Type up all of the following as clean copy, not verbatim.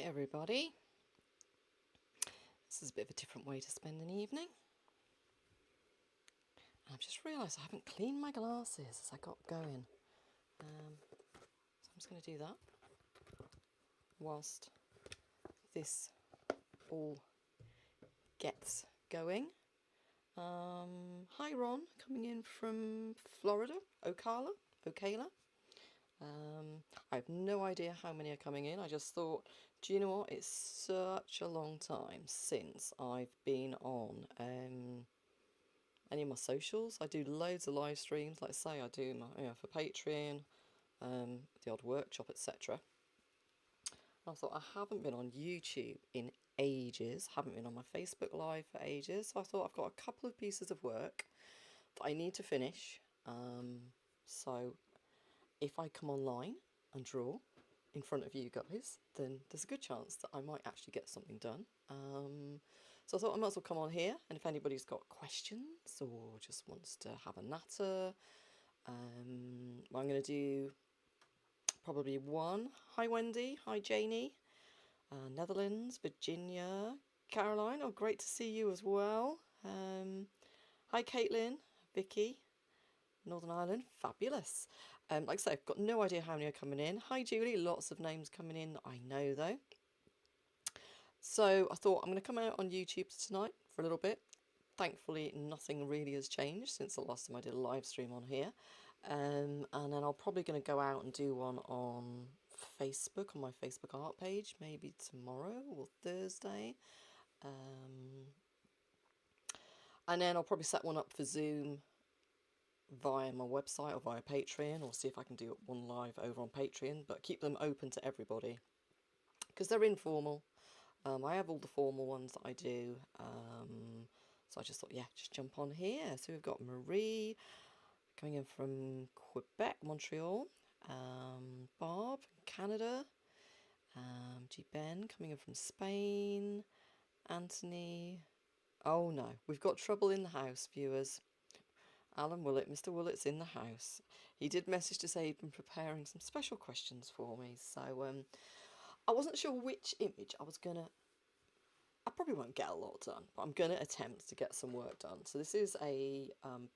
everybody. This is a bit of a different way to spend an evening. I've just realised I haven't cleaned my glasses as I got going. So I'm just going to do that whilst this all gets going. Hi Ron, coming in from Florida, Ocala. I have no idea how many are coming in. I just thought, do you know what? It's such a long time since I've been on any of my socials. I do loads of live streams. Like I say, I do my for Patreon, the odd workshop, etc. I thought I haven't been on YouTube in ages. Haven't been on my Facebook Live for ages. So I thought I've got a couple of pieces of work that I need to finish. So if I come online and draw in front of you guys, then there's a good chance that I might actually get something done. So I thought I might as well come on here, and if anybody's got questions or just wants to have a natter, I'm going to do probably one. Hi Wendy, hi Janie, Netherlands, Virginia, Caroline, oh great to see you as well. Hi Caitlin, Vicky, Northern Ireland, fabulous. Like I say, I've got no idea how many are coming in. Hi Julie, lots of names coming in that I know though. So I thought I'm going to come out on YouTube tonight for a little bit. Thankfully, nothing really has changed since the last time I did a live stream on here. And then I'm probably going to go out and do one on Facebook, on my Facebook art page, maybe tomorrow or Thursday. And then I'll probably set one up for Zoom via my website or via Patreon, or see if I can do one live over on Patreon, but keep them open to everybody because they're informal. I have all the formal ones that I do, so I just thought, yeah, just jump on here. So we've got Marie coming in from Quebec, Montreal, Barb, Canada, G. Ben coming in from Spain, Anthony. Oh no, we've got trouble in the house, viewers. Alan Willett, Mr. Willett's in the house. He did message to say he'd been preparing some special questions for me, so I wasn't sure which image I was going to... I probably won't get a lot done, but I'm going to attempt to get some work done. So this is a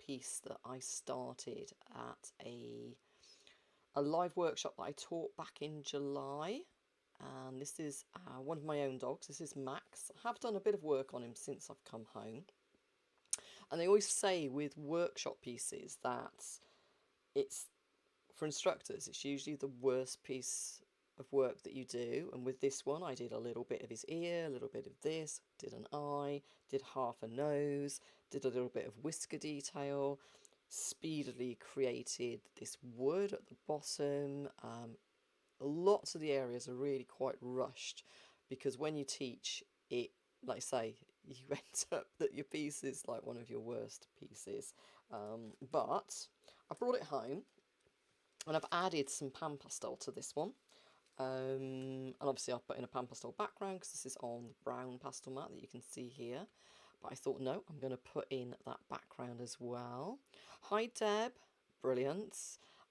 piece that I started at a live workshop that I taught back in July. And this is one of my own dogs. This is Max. I have done a bit of work on him since I've come home. And they always say with workshop pieces that it's, for instructors, it's usually the worst piece of work that you do. And with this one, I did a little bit of his ear, a little bit of this, did an eye, did half a nose, did a little bit of whisker detail, speedily created this wood at the bottom. Lots of the areas are really quite rushed because when you teach it, like I say, you end up that your piece is like one of your worst pieces. But I brought it home and I've added some pan pastel to this one. And obviously I've put in a pan pastel background because this is on the brown pastel mat that you can see here. But I thought, no, I'm going to put in that background as well. Hi Deb, brilliant.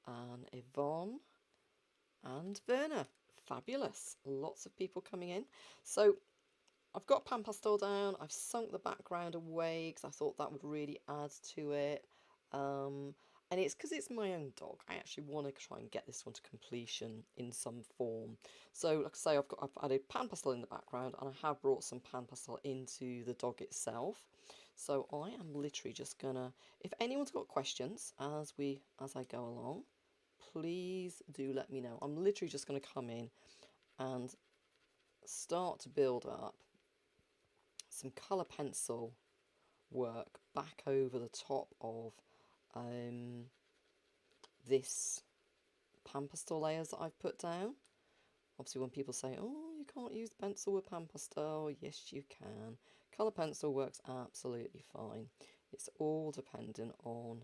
And Yvonne and Verna, fabulous. Lots of people coming in. So I've got pan pastel down. I've sunk the background away because I thought that would really add to it. And it's because it's my own dog. I actually want to try and get this one to completion in some form. So like I say, I've added pan pastel in the background, and I have brought some pan pastel into the dog itself. So I am literally just gonna, if anyone's got questions as I go along, please do let me know. I'm literally just going to come in and start to build up some colour pencil work back over the top of this pan pastel layers that I've put down. Obviously when people say, oh, you can't use pencil with pan pastel, yes you can. Colour pencil works absolutely fine. It's all dependent on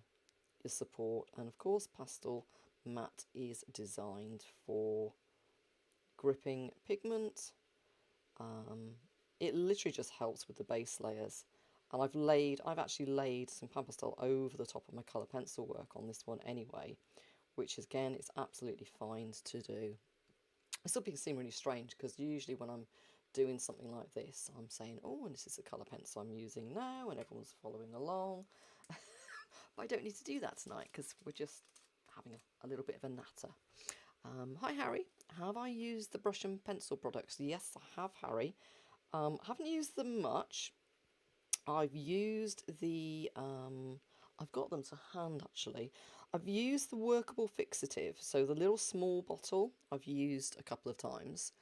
your support, and of course pastel mat is designed for gripping pigment. It literally just helps with the base layers. And I've actually laid some pan pastel over the top of my colour pencil work on this one anyway, which again, it's absolutely fine to do. It's still being seen really strange because usually when I'm doing something like this, I'm saying, oh, and this is the colour pencil I'm using now, and everyone's following along. But I don't need to do that tonight because we're just having a little bit of a natter. Hi Harry, have I used the brush and pencil products? Yes, I have, Harry. Haven't used them much. I've used the, I've got them to hand actually. I've used the workable fixative, so the little small bottle I've used a couple of times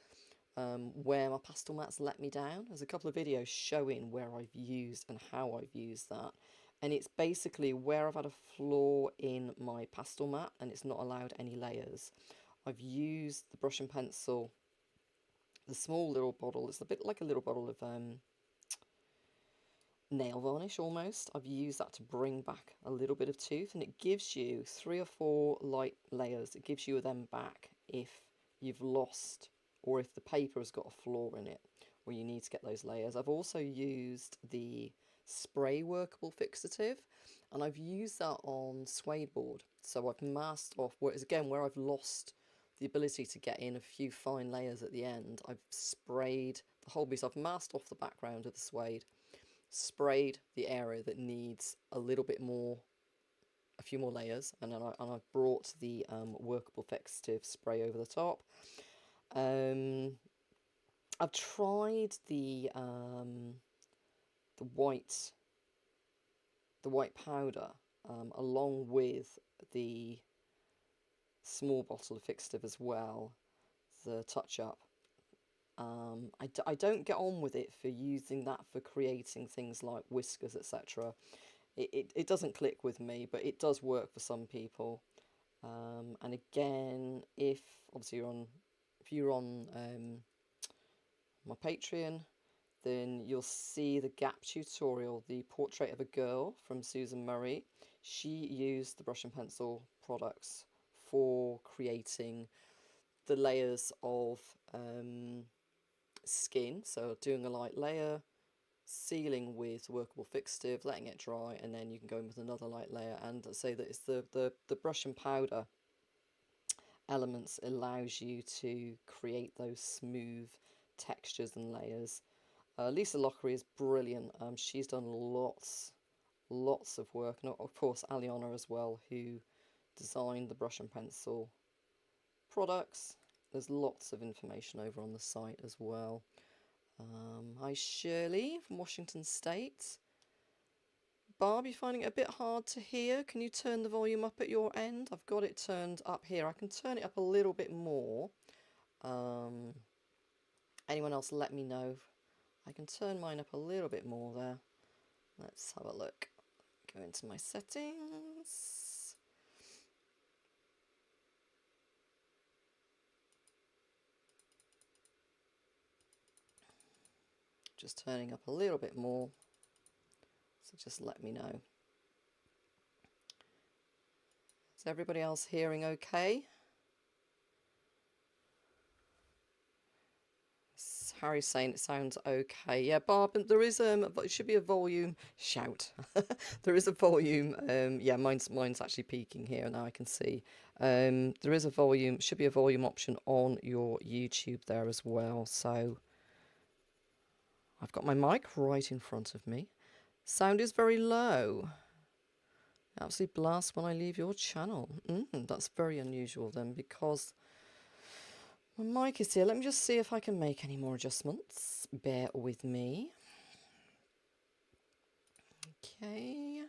where my pastel mats let me down. There's a couple of videos showing where I've used and how I've used that. And it's basically where I've had a flaw in my pastel mat and it's not allowed any layers. I've used the brush and pencil, the small little bottle. It's a bit like a little bottle of nail varnish almost. I've used that to bring back a little bit of tooth, and it gives you 3 or 4 light layers. It gives you them back if you've lost or if the paper has got a flaw in it where you need to get those layers. I've also used the spray workable fixative, and I've used that on Suede board. So I've masked off, whereas again where I've lost the ability to get in a few fine layers at the end, I've sprayed the whole piece. I've masked off the background of the Suede, sprayed the area that needs a little bit more, a few more layers, and then I've brought the workable fixative spray over the top. I've tried the white powder along with the small bottle of fixative as well, the touch up. I don't get on with it for using that for creating things like whiskers, etc. It doesn't click with me, but it does work for some people. And again, if obviously you're on my Patreon, then you'll see the gap tutorial, the portrait of a girl from Susan Murray. She used the brush and pencil products for creating the layers of skin, so doing a light layer, sealing with workable fixative, letting it dry, and then you can go in with another light layer. And I say that it's the brush and powder elements allows you to create those smooth textures and layers. Lisa Lockery is brilliant. She's done lots of work, and of course Aliona as well, who designed the brush and pencil products. There's lots of information over on the site as well. Hi Shirley from Washington State. Barb, you finding it a bit hard to hear? Can you turn the volume up at your end? I've got it turned up here. I can turn it up a little bit more. Anyone else let me know. I can turn mine up a little bit more there. Let's have a look. Go into my settings. Just turning up a little bit more. So just let me know. Is everybody else hearing okay? Harry's saying it sounds okay. Yeah, Barb, there is it should be a volume shout. There is a volume. Yeah, mine's actually peaking here now. I can see. There is a volume. Should be a volume option on your YouTube there as well. So I've got my mic right in front of me. Sound is very low. Absolutely blast when I leave your channel. That's very unusual then, because my mic is here. Let me just see if I can make any more adjustments. Bear with me. Okay.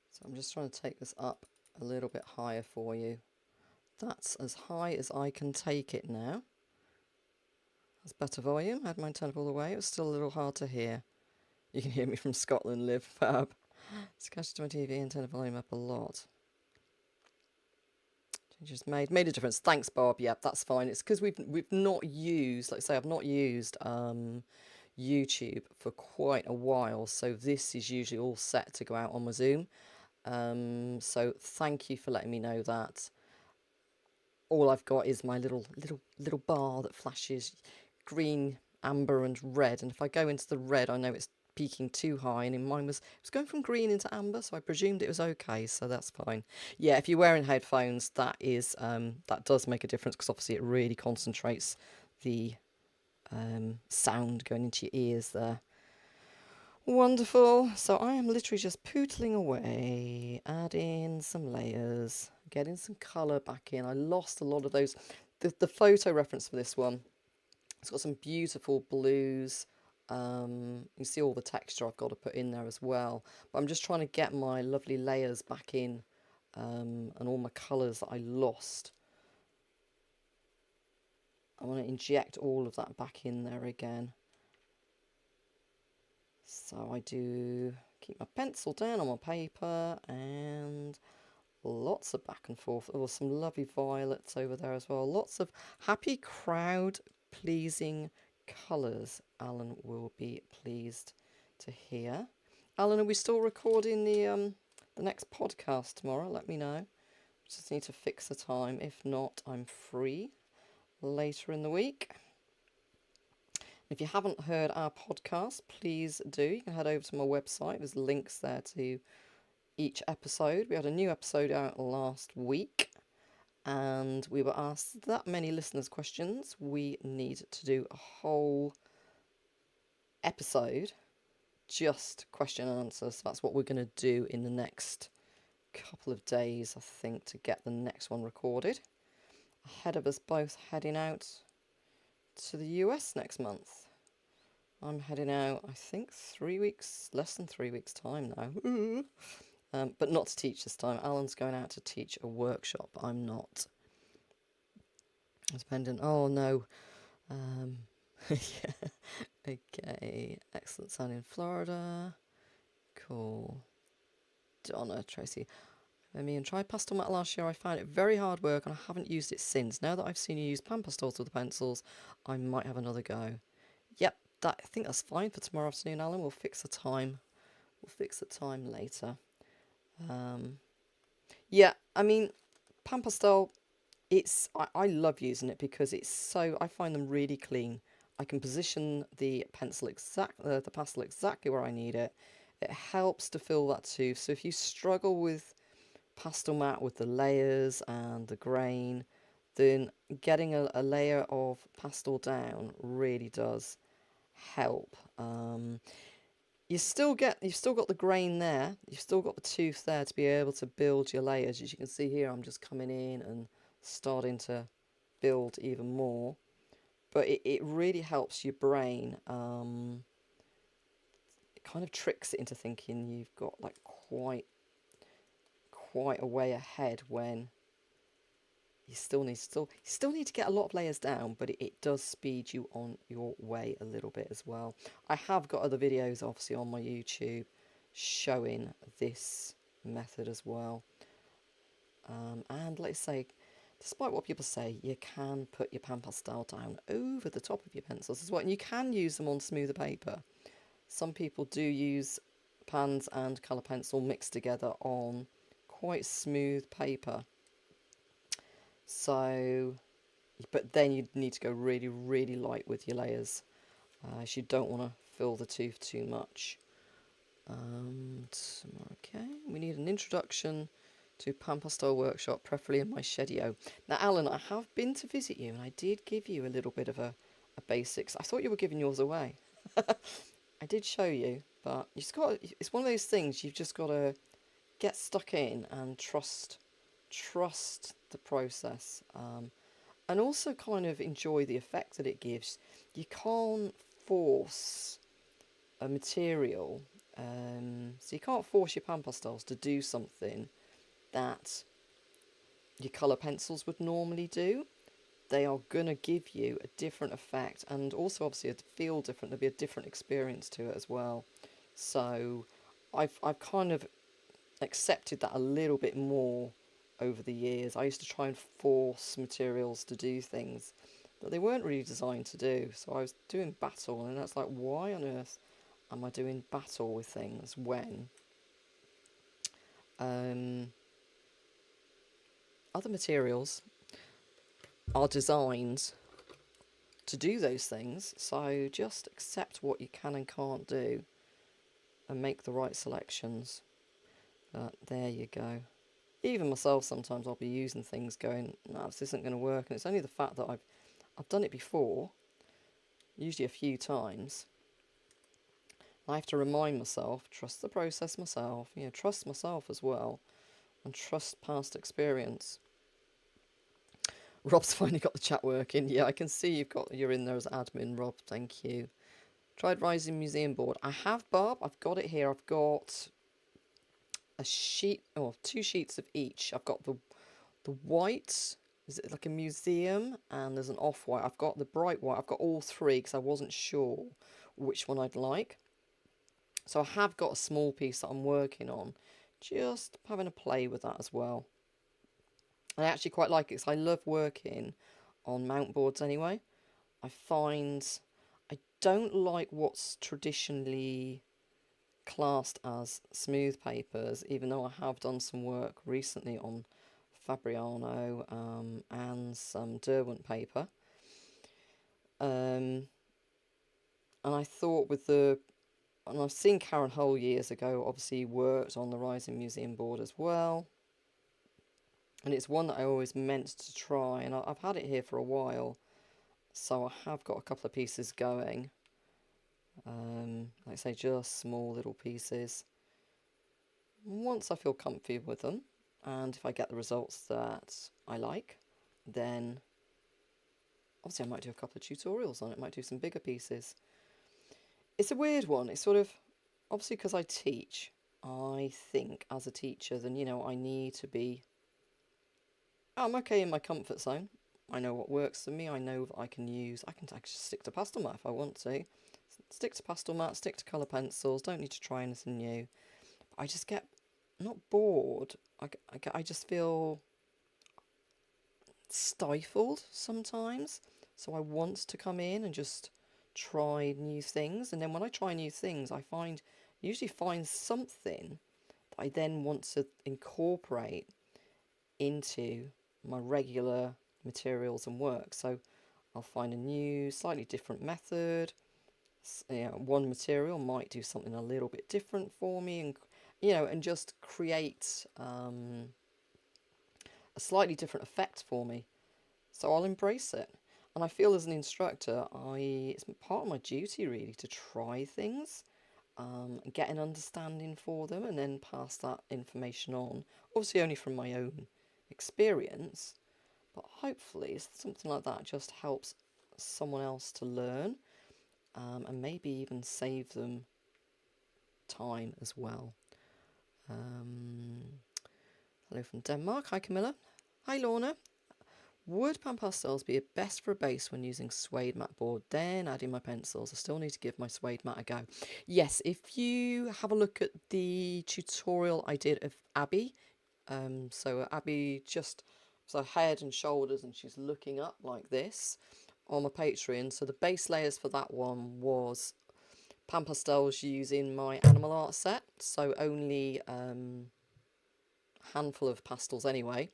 So I'm just trying to take this up a little bit higher for you. That's as high as I can take it now. That's better volume. I had mine turned up all the way. It was still a little hard to hear. You can hear me from Scotland, Liv. Fab. Scratch to my TV and turn the volume up a lot. Changes made a difference. Thanks, Barb. Yeah, that's fine. It's because we've not used, like I say, I've not used YouTube for quite a while, so this is usually all set to go out on my Zoom. So thank you for letting me know that. all I've got is my little bar that flashes green, amber and red, and if I go into the red I know it's peaking too high, and in mine it was going from green into amber, so I presumed it was okay, so that's fine. Yeah, if you're wearing headphones, that is that does make a difference, because obviously it really concentrates the sound going into your ears there. Wonderful. So I am literally just pootling away, adding some layers, getting some colour back in. I lost a lot of those. The photo reference for this one, it's got some beautiful blues. You see all the texture I've got to put in there as well. But I'm just trying to get my lovely layers back in, and all my colours that I lost. I want to inject all of that back in there again. So I do keep my pencil down on my paper, and lots of back and forth. Oh, some lovely violets over there as well. Lots of happy, crowd pleasing colours. Alan will be pleased to hear. Alan, are we still recording the next podcast tomorrow? Let me know. Just need to fix the time. If not, I'm free later in the week. If you haven't heard our podcast, please do. You can head over to my website. There's links there to each episode. We had a new episode out last week, and we were asked that many listeners' questions. We need to do a whole episode, just question and answer. So that's what we're going to do in the next couple of days, I think, to get the next one recorded. Ahead of us both heading out to the US next month. I'm heading out, I think, 3 weeks, less than 3 weeks' time now. But not to teach this time. Alan's going out to teach a workshop. I'm not. Dependent. Oh, no. Yeah. Okay. Excellent sun in Florida. Cool. Donna, Tracy. Me and tried pastel mat last year. I found it very hard work, and I haven't used it since. Now that I've seen you use pan pastels with the pencils, I might have another go. Yep, I think that's fine for tomorrow afternoon, Alan. We'll fix the time. We'll fix the time later. Yeah, I mean, pan pastel, I love using it because I find them really clean. I can position the pastel exactly where I need it. It helps to fill that too. So if you struggle with pastel mat with the layers and the grain, then getting a layer of pastel down really does help. You've still got the grain there, you've still got the tooth there to be able to build your layers. As you can see here, I'm just coming in and starting to build even more, but it really helps your brain. It kind of tricks it into thinking you've got like quite a way ahead, when you still need to get a lot of layers down, but it does speed you on your way a little bit as well. I have got other videos obviously on my YouTube showing this method as well. And let's say, despite what people say, you can put your pan pastel down over the top of your pencils as well, and you can use them on smoother paper. Some people do use pans and colour pencil mixed together on quite smooth paper. So, but then you need to go really, really light with your layers, as you don't want to fill the tooth too much. Okay, we need an introduction to pan pastel workshop, preferably in my Shedio. Now, Alan, I have been to visit you, and I did give you a little bit of a basics. I thought you were giving yours away. I did show you, but it's one of those things you've just got to get stuck in and trust the process, and also kind of enjoy the effect that it gives. You can't force a material, so you can't force your pan pastels to do something that your colour pencils would normally do. They are going to give you a different effect, and also obviously it'd feel different. There'll be a different experience to it as well. So I've kind of accepted that a little bit more over the years. I used to try and force materials to do things that they weren't really designed to do. So I was doing battle, and that's like, why on earth am I doing battle with things when other materials are designed to do those things. So just accept what you can and can't do and make the right selections. But there you go. Even myself, sometimes I'll be using things going, no, this isn't going to work. And it's only the fact that I've done it before, usually a few times. I have to remind myself, trust the process myself, you know, trust myself as well, and trust past experience. Rob's finally got the chat working. Yeah, I can see you're in there as admin, Rob. Thank you. Tried Rising Museum board. I have, Bob. I've got it here. I've got a sheet, or 2 sheets of each. I've got the white. Is it like a museum? And there's an off-white. I've got the bright white. I've got all 3 because I wasn't sure which one I'd like. So I have got a small piece that I'm working on. Just having a play with that as well. I actually quite like it because I love working on mount boards anyway. I find I don't like what's traditionally classed as smooth papers, even though I have done some work recently on Fabriano and some Derwent paper. And I thought and I've seen Karen Hull years ago, obviously worked on the Rising Museum board as well. And it's one that I always meant to try, and I've had it here for a while, so I have got a couple of pieces going. Like I say, just small little pieces. Once I feel comfy with them, and if I get the results that I like, then obviously I might do a couple of tutorials on it, might do some bigger pieces. It's a weird one. It's sort of, obviously because I teach, I think as a teacher, then, you know, I need to be, I'm okay in my comfort zone. I know what works for me. I know that I can actually stick to pastel mat if I want to. Stick to pastel mat, stick to colour pencils, don't need to try anything new. I just get, not bored, I just feel stifled sometimes. So I want to come in and just try new things. And then when I try new things, I usually find something that I then want to incorporate into my regular materials and work. So I'll find a new, slightly different method. You know, one material might do something a little bit different for me, and you know, and just create a slightly different effect for me. So I'll embrace it. And I feel as an instructor, it's part of my duty really to try things, get an understanding for them, and then pass that information on. Obviously only from my own experience, but hopefully something like that just helps someone else to learn, and maybe even save them time as well. Hello from Denmark. Hi Camilla. Hi Lorna. Would pan pastels be best for a base when using suede matte board, then adding my pencils? I still need to give my suede matte a go. Yes, if you have a look at the tutorial I did of Abby, so Abby just her head and shoulders, and she's looking up like this on my Patreon. So the base layers for that one was pan pastels using my animal art set, so only handful of pastels anyway.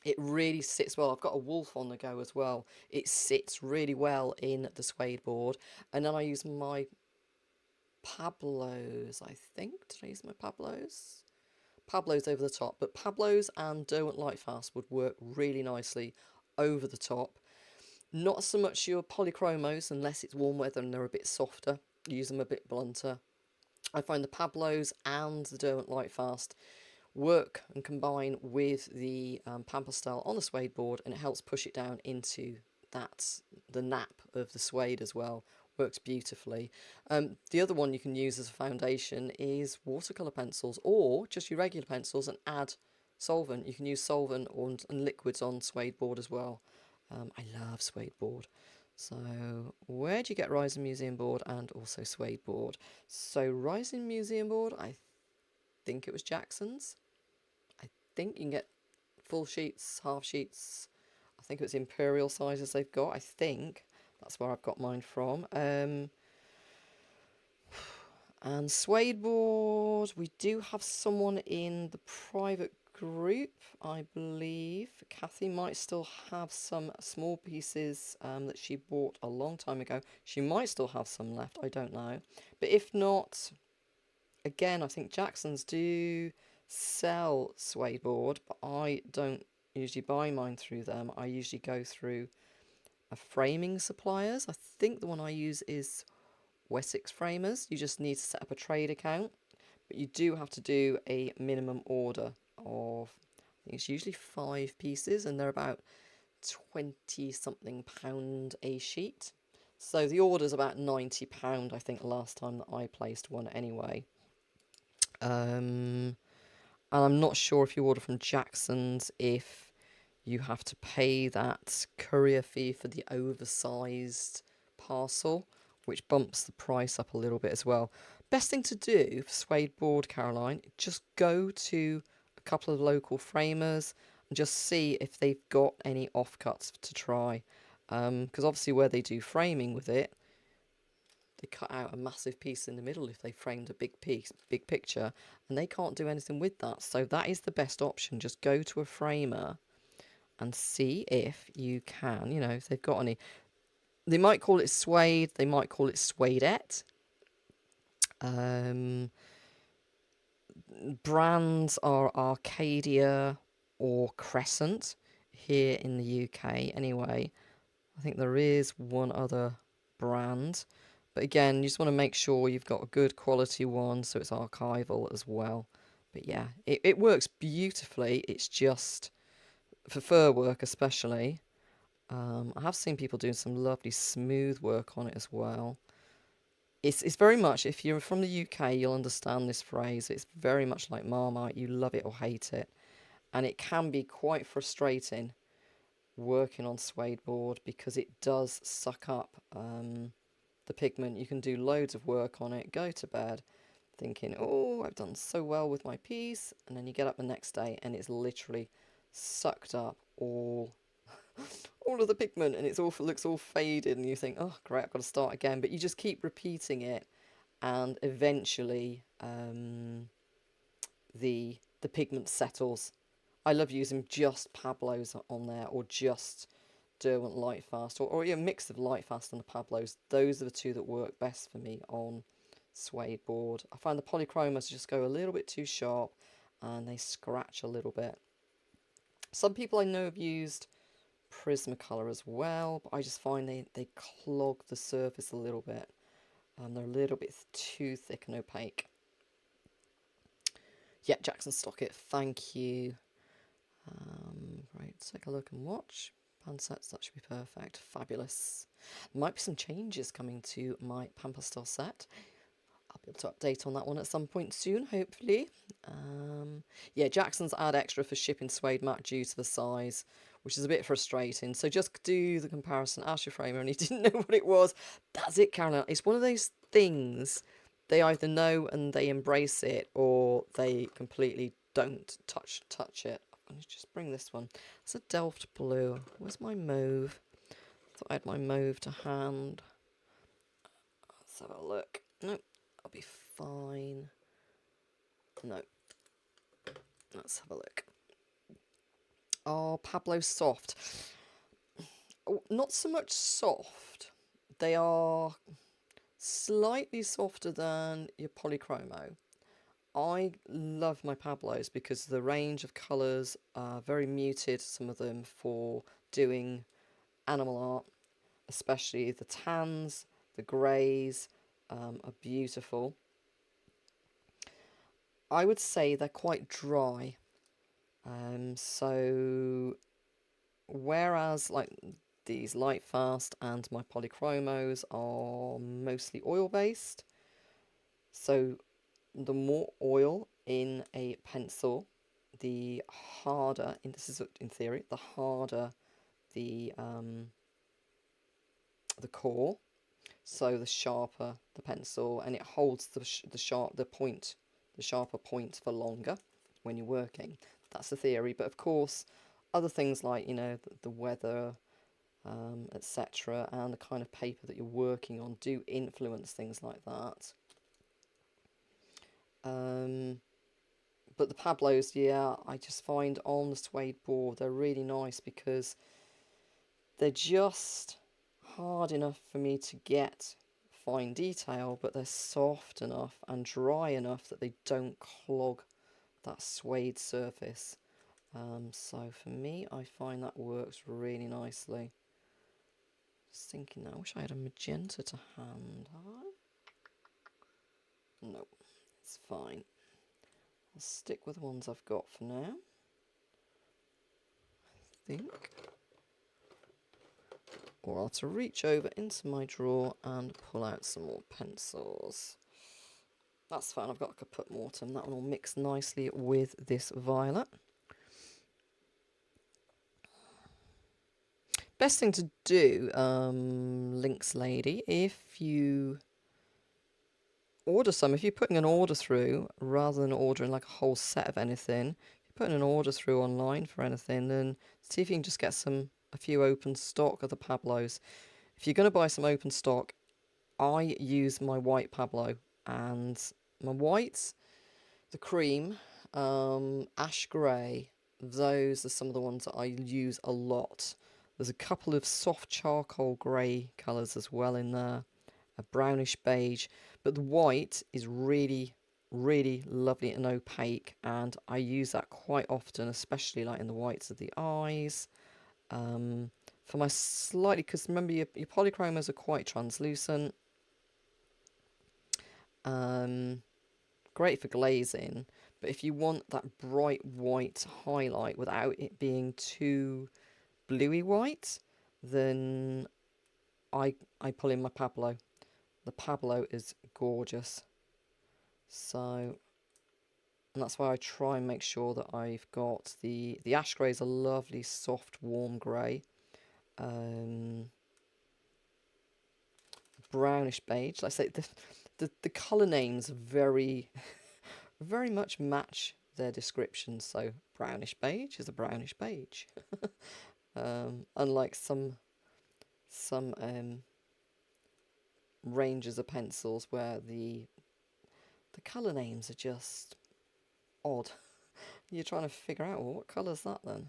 It really sits well. I've got a wolf on the go as well. It sits really well in the suede board. And then I use my Pablos, I think. Did I use my Pablos? Pablos over the top. But Pablos and Derwent Lightfast would work really nicely over the top. Not so much your polychromos unless it's warm weather and they're a bit softer. Use them a bit blunter. I find the Pablos and the Derwent Lightfast work and combine with the pan pastel on the suede board, and it helps push it down into the nap of the suede as well. Works beautifully. The other one you can use as a foundation is watercolour pencils, or just your regular pencils and add solvent. You can use solvent and liquids on suede board as well. I love suede board. So where do you get Rising Museum board and also suede board? So Rising Museum board, I think it was Jackson's. I think you can get full sheets, half sheets. I think it was imperial sizes they've got. I think that's where I've got mine from. And suede board, we do have someone in the private group, I believe. Kathy might still have some small pieces that she bought a long time ago. She might still have some left, I don't know. But if not, again, I think Jackson's do sell suede board, but I don't usually buy mine through them. I usually go through a framing suppliers. I think the one I use is Wessex Framers. You just need to set up a trade account, but you do have to do a minimum order of, I think it's usually 5 pieces, and they're about 20 something pound a sheet. So the order's about £90, I think, last time that I placed one anyway. And I'm not sure if you order from Jackson's if you have to pay that courier fee for the oversized parcel, which bumps the price up a little bit as well. Best thing to do for suede board, Caroline, just go to a couple of local framers and just see if they've got any offcuts to try. Because obviously where they do framing with it, they cut out a massive piece in the middle if they framed a big piece, big picture, and they can't do anything with that. So that is the best option. Just go to a framer and see if you can, you know, if they've got any. They might call it suede, they might call it suedette. Brands are Arcadia or Crescent here in the UK anyway. I think there is one other brand, but again, you just want to make sure you've got a good quality one so it's archival as well. But yeah, it works beautifully. It's just for fur work especially. I have seen people doing some lovely smooth work on it as well. It's very much, if you're from the UK, you'll understand this phrase. It's very much like Marmite. You love it or hate it. And it can be quite frustrating working on suede board because it does suck up the pigment. You can do loads of work on it, go to bed thinking, oh, I've done so well with my piece. And then you get up the next day and it's literally sucked up all of the pigment, and looks all faded, and you think, oh great, I've got to start again. But you just keep repeating it, and eventually the pigment settles. I love using just Pablos on there, or just Derwent Lightfast, or a mix of Lightfast and the Pablos. Those are the two that work best for me on suede board. I find the polychromos just go a little bit too sharp and they scratch a little bit. Some people I know have used Prismacolor as well, but I just find they clog the surface a little bit. They're a little bit too thick and opaque. Yeah, Jackson Stockett, thank you. Right, take a look and watch. Pan sets, that should be perfect. Fabulous. Might be some changes coming to my Pan Pastel set. I'll be able to update on that one at some point soon, hopefully. Yeah, Jackson's add extra for shipping suede mat due to the size, which is a bit frustrating. So just do the comparison, ask your framer, and he didn't know what it was. That's it, Caroline. It's one of those things, they either know and they embrace it, or they completely don't touch it. I'm going to just bring this one. It's a Delft blue. Where's my mauve? I thought I had my mauve to hand. Let's have a look. Nope, I'll be fine. No. Let's have a look. Oh, Pablo Soft. Oh, not so much soft. They are slightly softer than your polychromo. I love my Pablos because the range of colours are very muted, some of them, for doing animal art, especially the tans, the greys are beautiful. I would say they're quite dry. So whereas like these Lightfast and my polychromos are mostly oil based, so the more oil in a pencil, the harder, this is in theory, the harder the core, so the sharper the pencil, and it holds the sharper point for longer when you're working. That's the theory, but of course other things like, you know, the weather, etc., and the kind of paper that you're working on do influence things like that. But the Pablos, yeah, I just find on the suede board, they're really nice because they're just hard enough for me to get fine detail, but they're soft enough and dry enough that they don't clog that suede surface. So for me, I find that works really nicely. Just thinking now, I wish I had a magenta to hand. No, it's fine. I'll stick with the ones I've got for now, I think. Or I'll have to reach over into my drawer and pull out some more pencils. That's fine, I've got a kaput mortem. That one will mix nicely with this violet. Best thing to do, Lynx Lady, if you order some, if you're putting an order through, rather than ordering like a whole set of anything, if you're putting an order through online for anything, then see if you can just get a few open stock of the Pablos. If you're going to buy some open stock, I use my white Pablo, and my whites, the cream, ash grey, those are some of the ones that I use a lot. There's a couple of soft charcoal grey colours as well in there, a brownish beige, but the white is really, really lovely and opaque, and I use that quite often, especially like in the whites of the eyes. For my slightly, because remember your polychromos are quite translucent. Great for glazing, but if you want that bright white highlight without it being too bluey white, then I pull in my Pablo. The Pablo is gorgeous. So, and that's why I try and make sure that I've got the ash grey is a lovely soft warm grey. Brownish beige. Like I say, the colour names very very much match their descriptions. So brownish beige is a brownish beige. Unlike some ranges of pencils where the colour names are just odd. You're trying to figure out, well, what colour's that then?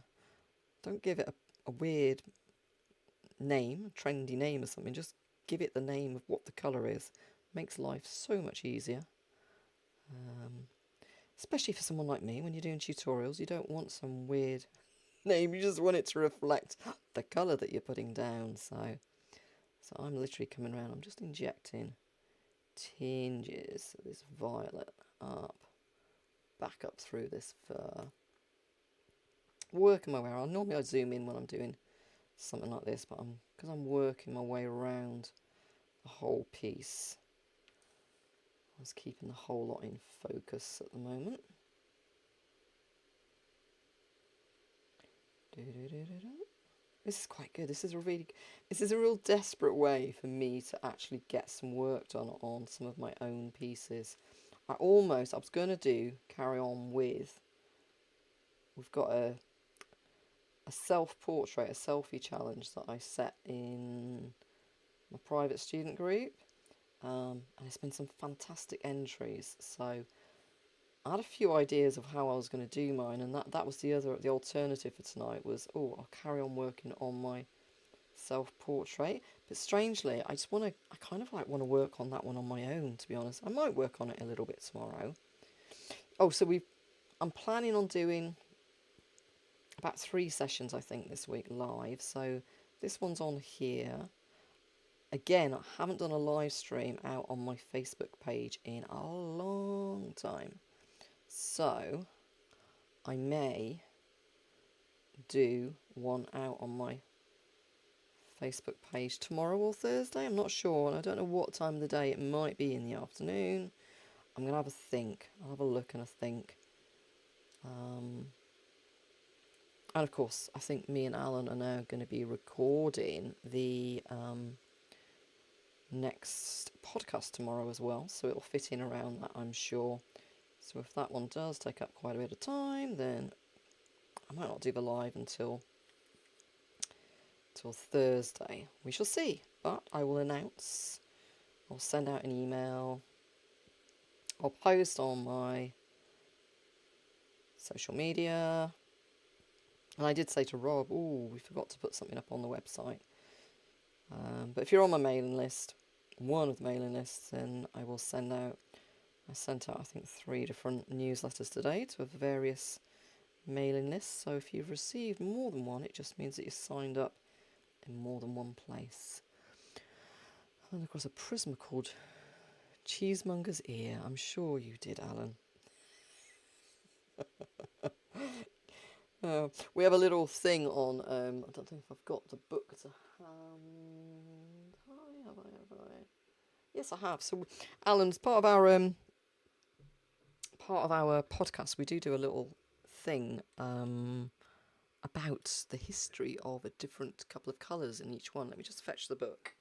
Don't give it a weird name, a trendy name or something. Just give it the name of what the colour is. Makes life so much easier. Especially for someone like me, when you're doing tutorials, you don't want some weird name. You just want it to reflect the colour that you're putting down. So I'm literally coming around. I'm just injecting tinges of this violet up, back up through this fur. Working my way around. Normally I zoom in when I'm doing something like this, but because I'm working my way around the whole piece, I was keeping the whole lot in focus at the moment. This is quite good. This is a real desperate way for me to actually get some work done on some of my own pieces. I was going to carry on with, we've got a self-portrait, a selfie challenge that I set in my private student group. And it's been some fantastic entries. So I had a few ideas of how I was going to do mine, and that was the alternative for tonight was, I'll carry on working on my self-portrait. But strangely, I kind of want to work on that one on my own, to be honest. I might work on it a little bit tomorrow. I'm planning on doing about 3 sessions, I think, this week live. So this one's on here. Again, I haven't done a live stream out on my Facebook page in a long time. So I may do one out on my Facebook page tomorrow or Thursday. I'm not sure, and I don't know what time of the day. It might be in the afternoon. I'm going to have a think. I'll have a look and a think. And of course, I think me and Alan are now going to be recording the next podcast tomorrow as well, so it'll fit in around that, I'm sure. So if that one does take up quite a bit of time, then I might not do the live until Thursday. We shall see, but I will announce. I'll send out an email. I'll post on my social media. And I did say to Rob, oh, we forgot to put something up on the website. But if you're on my mailing list, one of the mailing lists, then I will send out, I sent out I think 3 different newsletters today to various mailing lists. So if you've received more than one, it just means that you're signed up in more than one place. And across a prism called Cheesemonger's Ear. I'm sure you did, Alan. We have a little thing on, I don't think if I've got the book to hand. Have I? Yes, I have. So, Alan's part of our podcast. We do a little thing about the history of a different couple of colours in each one. Let me just fetch the book.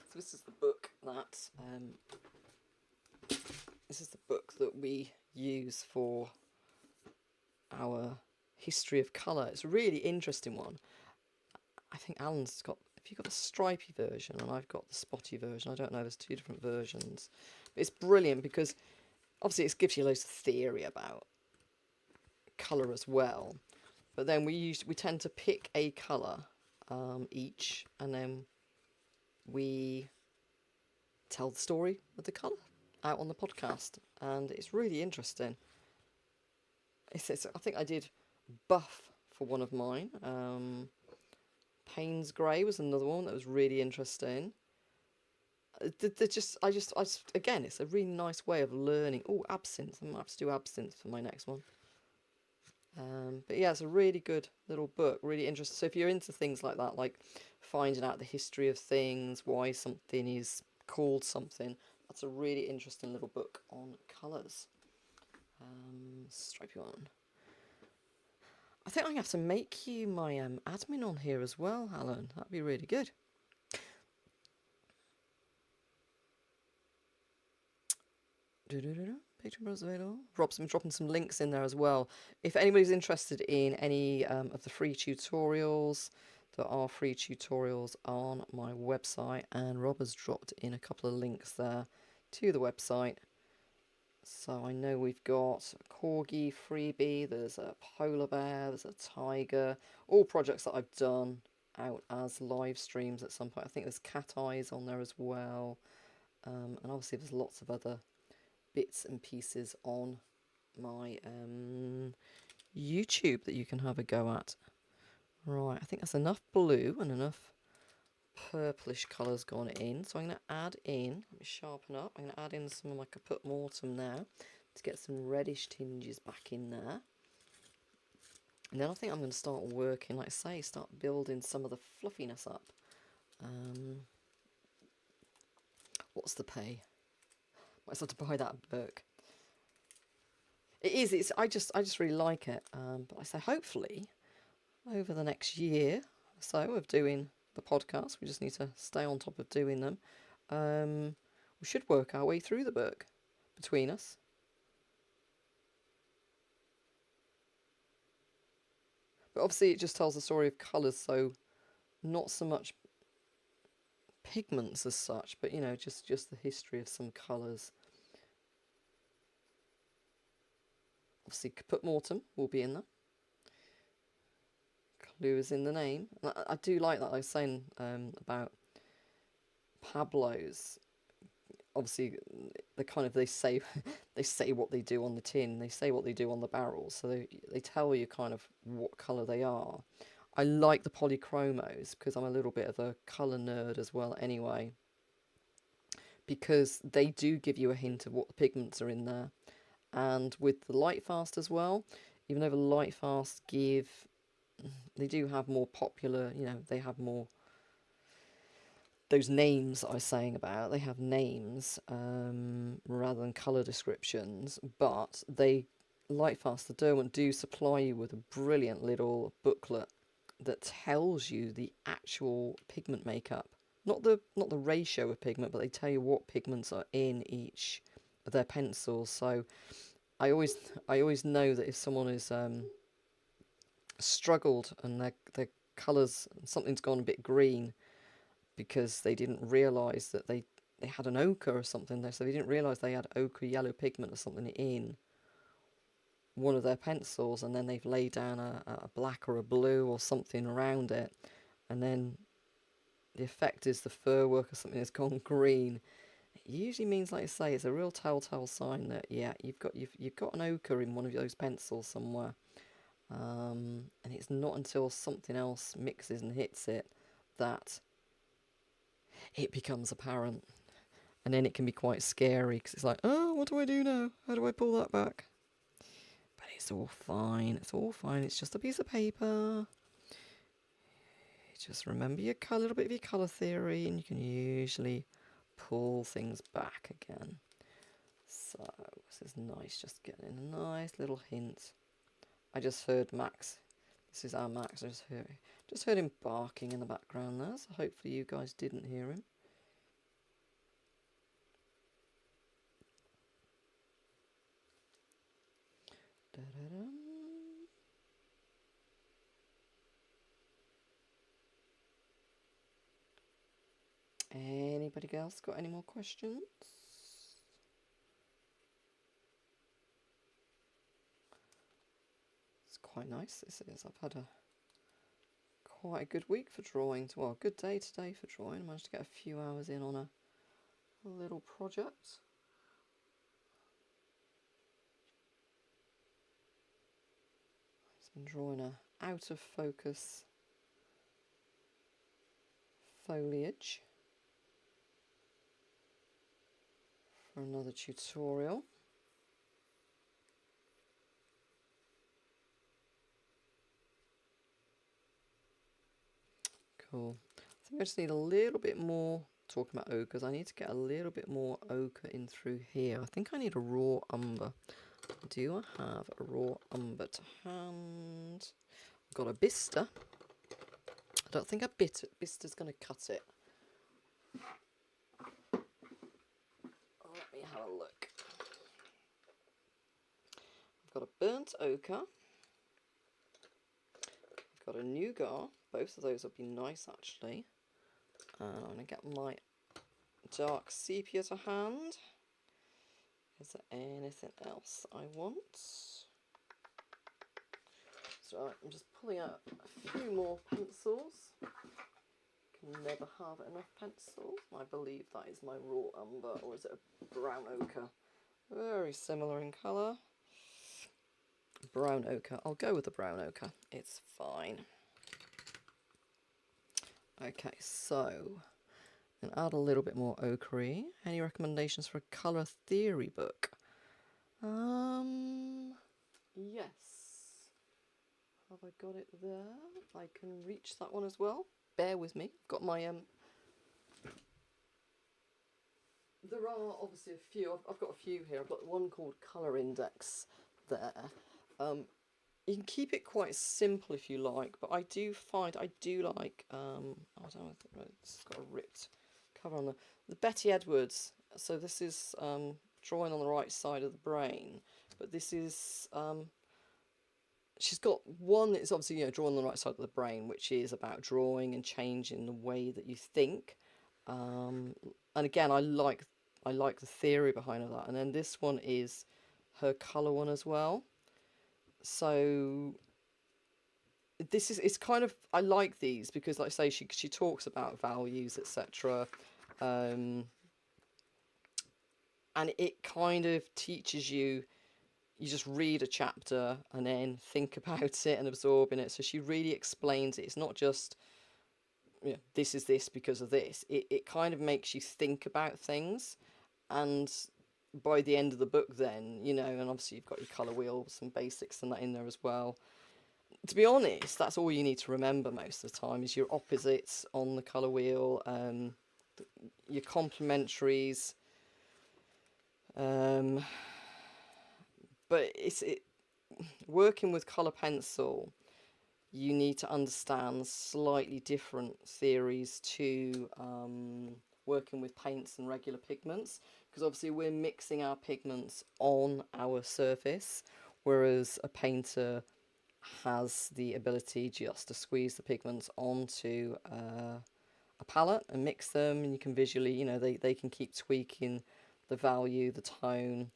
So this is the book that we use for our history of colour. It's a really interesting one. I think Alan's got, if you've got the stripy version and I've got the spotty version, I don't know, there's 2 different versions. But it's brilliant because obviously it gives you loads of theory about colour as well. But then we tend to pick a colour each, and then we tell the story of the colour out on the podcast, and it's really interesting. I think I did buff for one of mine. Payne's Grey was another one that was really interesting. Again, it's a really nice way of learning. Oh, absinthe! I'm gonna have to do absinthe for my next one. But yeah, it's a really good little book, really interesting. So if you're into things like that, like finding out the history of things, why something is called something, that's a really interesting little book on colours. Stripey one. I think I have to make you my admin on here as well, Alan. That'd be really good. Patreon Bros available. Rob's been dropping some links in there as well. If anybody's interested in any of the free tutorials, there are free tutorials on my website, and Rob has dropped in a couple of links there to the website. So I know we've got a corgi freebie, there's a polar bear, there's a tiger, all projects that I've done out as live streams at some point. I think there's cat eyes on there as well, and obviously there's lots of other bits and pieces on my YouTube that you can have a go at. Right, I think that's enough blue and enough purplish colours gone in. So I'm going to add in, let me sharpen up, I'm going to add in some of my Caput Mortem now to get some reddish tinges back in there. And then I think I'm going to start working, like I say, start building some of the fluffiness up. What's the pay? Might have to buy that book. I just really like it. But I say hopefully over the next year or so of doing the podcast, we just need to stay on top of doing them. We should work our way through the book between us. But obviously it just tells the story of colours, so not so much pigments as such, but you know, just the history of some colours. Obviously Caput Mortem will be in there. Clue is in the name. I do like that. I was saying about Pablo's. Obviously, they say what they do on the tin. They say what they do on the barrels. So they tell you kind of what colour they are. I like the polychromos because I'm a little bit of a colour nerd as well anyway. Because they do give you a hint of what the pigments are in there. And with the Lightfast as well, even though the Lightfast they do have more popular, you know, they have more, those names that I was saying about, they have names rather than colour descriptions, but Lightfast, the Derwent, do supply you with a brilliant little booklet that tells you the actual pigment makeup. Not the ratio of pigment, but they tell you what pigments are in each of their pencils. So I always know that if someone is struggled and their colours, something's gone a bit green because they didn't realise that they they had an ochre or something there, so they didn't realise they had ochre yellow pigment or something in one of their pencils, and then they've laid down a black or a blue or something around it, and then the effect is the fur work or something has gone green. It usually means, like I say, it's a real telltale sign that, yeah, you've got an ochre in one of those pencils somewhere. And it's not until something else mixes and hits it that it becomes apparent. And then it can be quite scary, because it's like, oh, what do I do now? How do I pull that back? But it's all fine. It's all fine. It's just a piece of paper. Just remember your little bit of your colour theory, and you can usually pull things back again. So this is nice, just getting a nice little hint. I just heard Max. This is our Max. I just heard him barking in the background there, so hopefully you guys didn't hear him. Da-da-da. Anybody else got any more questions? It's quite nice, this is. I've had quite a good week for drawing. Well, good day today for drawing. I managed to get a few hours in on a little project. I've been drawing a out of focus foliage for another tutorial. Cool. I think I just need a little bit more, talking about ochres, I need to get a little bit more ochre in through here. I think I need a raw umber. Do I have a raw umber to hand? I've got a bister. I don't think a bister's going to cut it. Let me have a look. I've got a burnt ochre. I've got a nougat. Both of those would be nice, actually. And I'm going to get my dark sepia to hand. Is there anything else I want? So I'm just pulling out a few more pencils. Can never have enough pencils. I believe that is my raw umber, or is it a brown ochre? Very similar in colour. Brown ochre. I'll go with the brown ochre. It's fine. Okay, so and add a little bit more ochre. Any recommendations for a colour theory book? Yes. Have I got it there? I can reach that one as well. Bear with me. I've got my there are obviously a few. I've got a few here. I've got one called Colour Index there. You can keep it quite simple if you like, but I do like I don't know, it's got a ripped cover on the Betty Edwards. So this is drawing on the right side of the brain, but this is she's got one that's obviously, you know, drawing on the right side of the brain, which is about drawing and changing the way that you think. And again, I like the theory behind that. And then this one is her colour one as well. So it's kind of, I like these because, like I say, she talks about values, etc. And it kind of teaches you. You just read a chapter and then think about it and absorb in it. So she really explains it. It's not just, you know, this is this because of this. It kind of makes you think about things. And by the end of the book then, you know, and obviously you've got your colour wheel, some basics and that in there as well. To be honest, that's all you need to remember most of the time is your opposites on the colour wheel, your complementaries. But working with colour pencil, you need to understand slightly different theories to working with paints and regular pigments, because obviously we're mixing our pigments on our surface, whereas a painter has the ability just to squeeze the pigments onto a a palette and mix them, and you can visually, you know, they can keep tweaking the value, the tone,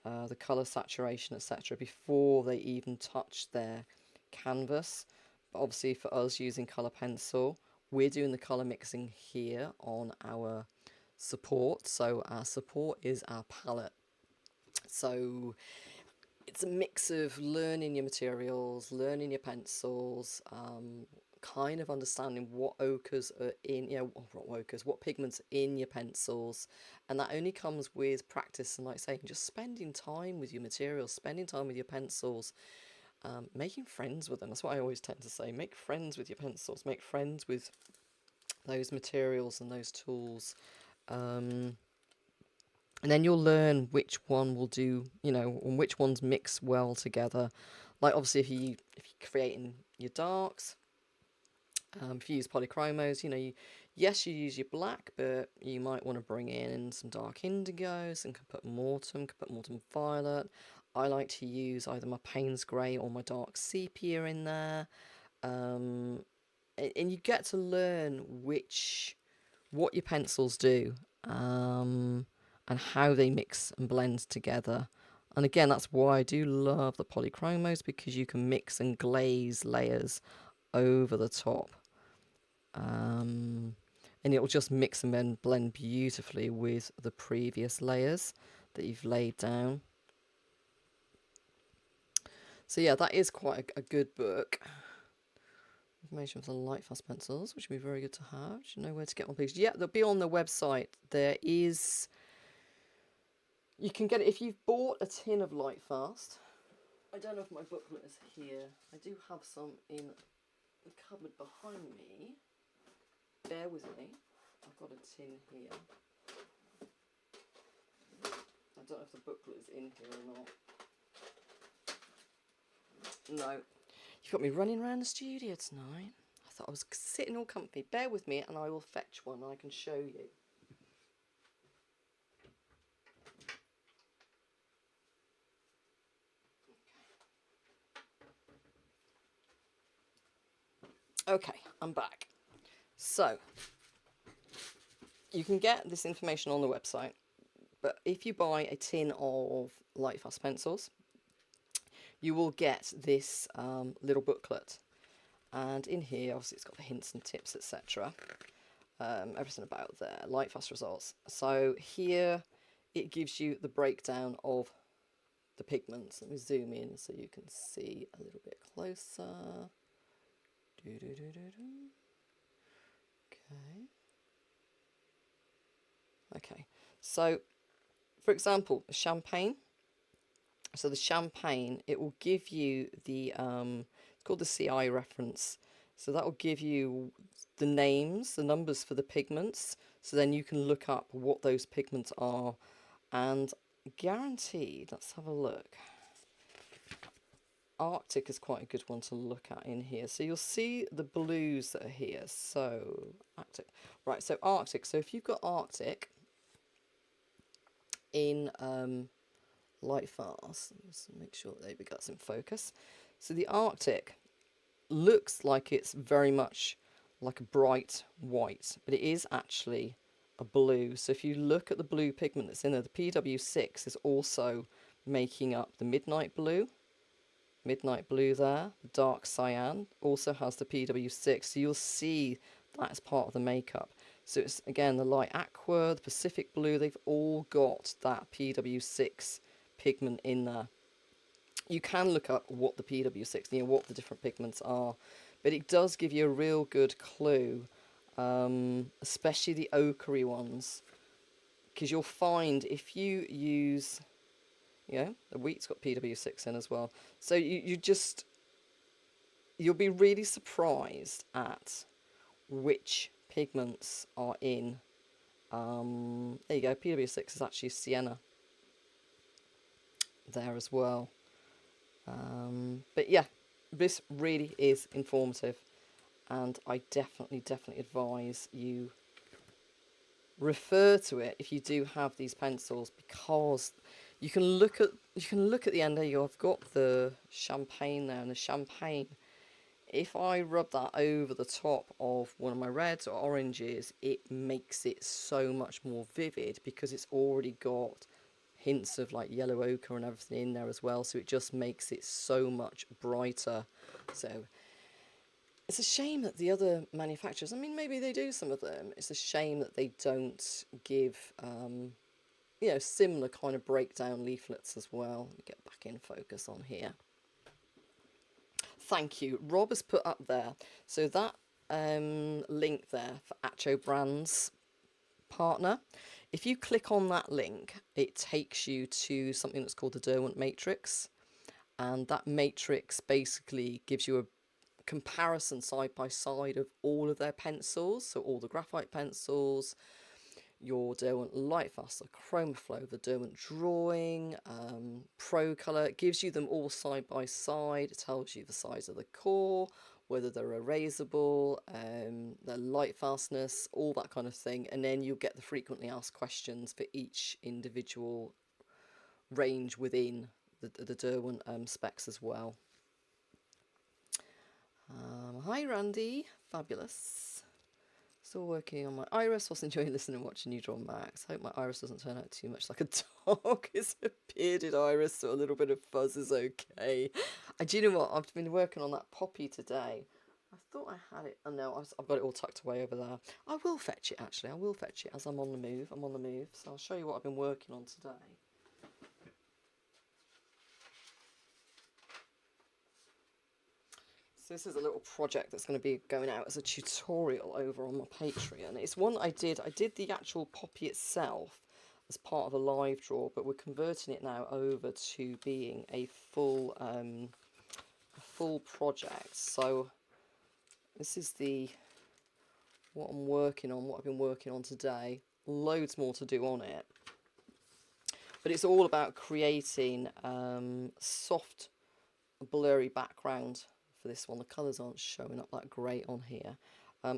the colour saturation, etc. before they even touch their canvas. But obviously for us using colour pencil, we're doing the colour mixing here on our support. So our support is our palette. So it's a mix of learning your materials, learning your pencils, kind of understanding what ochres are in, you know, what ochres, what pigments are in your pencils, and that only comes with practice and, like saying, just spending time with your materials, spending time with your pencils, making friends with them. That's what I always tend to say: make friends with your pencils, make friends with those materials and those tools. And then you'll learn which one will do, you know, and which ones mix well together. Like obviously if you're creating your darks, if you use polychromos, you know, yes, you use your black, but you might want to bring in some dark indigos and can put mortem violet. I like to use either my Payne's grey or my dark sepia in there. And you get to learn what your pencils do. And how they mix and blend together. And again, that's why I do love the polychromos, because you can mix and glaze layers over the top. And it will just mix and then blend beautifully with the previous layers that you've laid down. So yeah, that is quite a good book. Information for the light fast pencils, which would be very good to have. Do you know where to get one, please? Yeah, they'll be on the website. There is... You can get it if you've bought a tin of Lightfast. I don't know if my booklet is here. I do have some in the cupboard behind me. Bear with me. I've got a tin here. I don't know if the booklet is in here or not. No. You've got me running around the studio tonight. I thought I was sitting all comfy. Bear with me and I will fetch one and I can show you. Okay, I'm back. So, you can get this information on the website, but if you buy a tin of Lightfast pencils, you will get this little booklet. And in here, obviously, it's got the hints and tips, etc. Everything about their Lightfast results. So here, it gives you the breakdown of the pigments. Let me zoom in so you can see a little bit closer. Okay, so for example, champagne. So the champagne, it will give you the, it's called the CI reference. So that will give you the names, the numbers for the pigments. So then you can look up what those pigments are. And guaranteed, let's have a look. Arctic is quite a good one to look at in here. So you'll see the blues that are here. So Arctic, right, so Arctic. So if you've got Arctic in Lightfast, let's make sure that we got some focus. So the Arctic looks like it's very much like a bright white, but it is actually a blue. So if you look at the blue pigment that's in there, the PW6 is also making up the midnight blue there. The dark cyan also has the PW6, so you'll see that as part of the makeup. So it's again the light aqua, the Pacific blue, they've all got that PW6 pigment in there. You can look up what the PW6, you know, what the different pigments are, but it does give you a real good clue, especially the ochre ones, because you'll find if you use, you know, the wheat's got PW6 in as well. So you'll be really surprised at which pigments are in. There you go, PW6 is actually sienna there as well. But yeah, this really is informative, and I definitely advise you refer to it if you do have these pencils, because you can look at the end there. I've got the champagne there, and the champagne, if I rub that over the top of one of my reds or oranges, it makes it so much more vivid because it's already got hints of like yellow ochre and everything in there as well, so it just makes it so much brighter. So it's a shame that the other manufacturers, I mean, maybe they do, some of them, it's a shame that they don't give you know, similar kind of breakdown leaflets as well. Let me get back in focus on here. Thank you. Rob has put up there, so that link there for Acho Brands partner, if you click on that link, it takes you to something that's called the Derwent Matrix, and that matrix basically gives you a comparison side by side of all of their pencils, so all the graphite pencils, your Derwent Lightfast, the Chromaflow, the Derwent Drawing, Pro Colour. It gives you them all side by side. It tells you the size of the core, whether they're erasable, their light fastness, all that kind of thing. And then you'll get the frequently asked questions for each individual range within the Derwent specs as well. Hi Randy, fabulous. Still working on my iris. Was enjoying listening and watching you draw Max. Hope my iris doesn't turn out too much like a dog. It's a bearded iris, so a little bit of fuzz is okay. Do you know what? I've been working on that poppy today. I thought I had it. Oh no, I've got it all tucked away over there. I will fetch it actually. I will fetch it as I'm on the move. I'm on the move, so I'll show you what I've been working on today. So this is a little project that's going to be going out as a tutorial over on my Patreon. It's one I did the actual poppy itself as part of a live draw, but we're converting it now over to being a full project. So this is what I'm working on, what I've been working on today. Loads more to do on it, but it's all about creating soft, blurry background. For this one, the colours aren't showing up that great on here.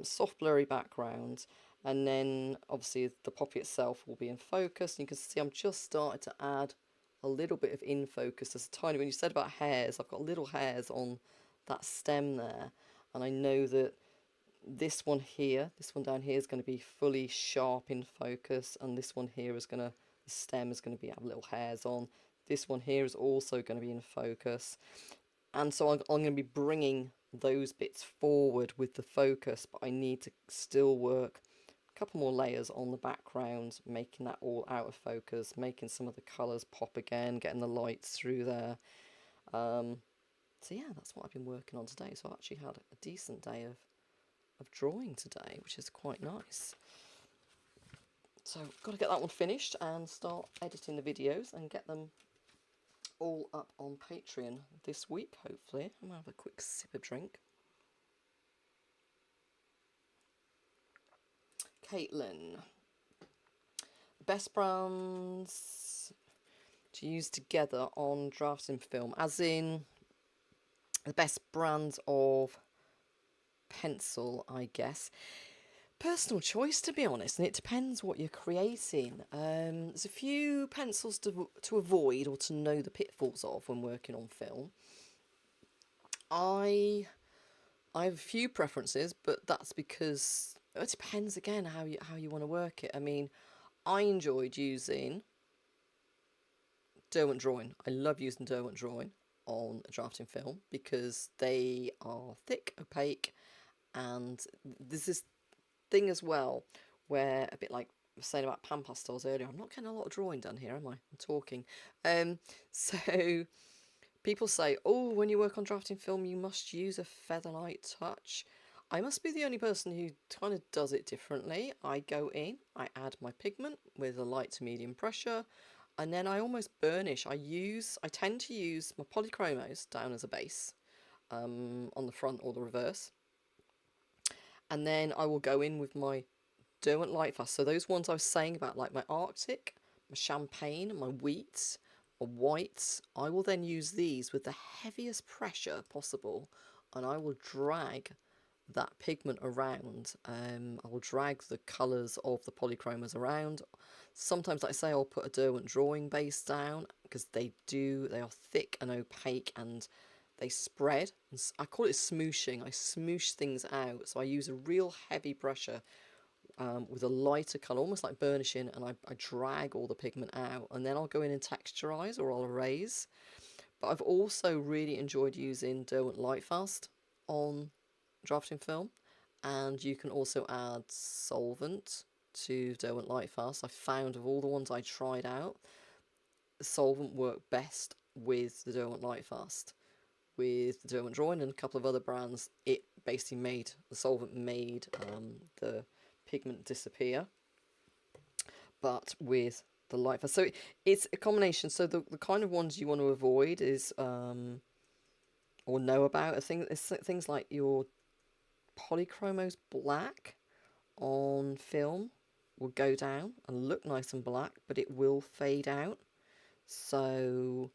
Soft blurry background, and then obviously the poppy itself will be in focus. And you can see I'm just starting to add a little bit of in focus. There's a tiny, when you said about hairs, I've got little hairs on that stem there, and I know that this one here, this one down here is going to be fully sharp in focus, and this one here is going to, the stem is going to have little hairs on. This one here is also going to be in focus. And so I'm going to be bringing those bits forward with the focus, but I need to still work a couple more layers on the background, making that all out of focus, making some of the colours pop again, getting the lights through there. So yeah, that's what I've been working on today. So I actually had a decent day of drawing today, which is quite nice. So I've got to get that one finished and start editing the videos and get them all up on Patreon this week, hopefully. I'm going to have a quick sip of drink. Caitlin. Best brands to use together on drafting film, as in the best brands of pencil, I guess. Personal choice, to be honest, and it depends what you're creating. There's a few pencils to avoid or to know the pitfalls of when working on film. I have a few preferences, but that's because it depends again how you want to work it. I mean, I enjoyed using Derwent Drawing. I love using Derwent Drawing on a drafting film because they are thick, opaque, and there's this thing as well where, a bit like I was saying about pan pastels earlier, I'm not getting a lot of drawing done here, am I? I'm talking. So people say, oh, when you work on drafting film you must use a featherlight touch. I must be the only person who kind of does it differently. I go in, I add my pigment with a light to medium pressure, and then I almost burnish. I tend to use my polychromos down as a base on the front or the reverse. And then I will go in with my Derwent Lightfast. So those ones I was saying about, like my Arctic, my Champagne, my Wheat, or Whites, I will then use these with the heaviest pressure possible, and I will drag that pigment around. I will drag the colours of the polychromos around. Sometimes, like I say, I'll put a Derwent Drawing base down because they are thick and opaque, and they spread. I call it smooshing. I smoosh things out. So I use a real heavy pressure with a lighter colour, almost like burnishing, and I drag all the pigment out, and then I'll go in and texturise or I'll erase. But I've also really enjoyed using Derwent Lightfast on drafting film, and you can also add solvent to Derwent Lightfast. I found of all the ones I tried out, the solvent worked best with the Derwent Lightfast. With the Derwent Drawing and a couple of other brands, it basically made, the solvent made the pigment disappear. But with the Lightfast, so it's a combination. So the kind of ones you want to avoid is, or know about, things like your polychromos black on film will go down and look nice and black, but it will fade out. So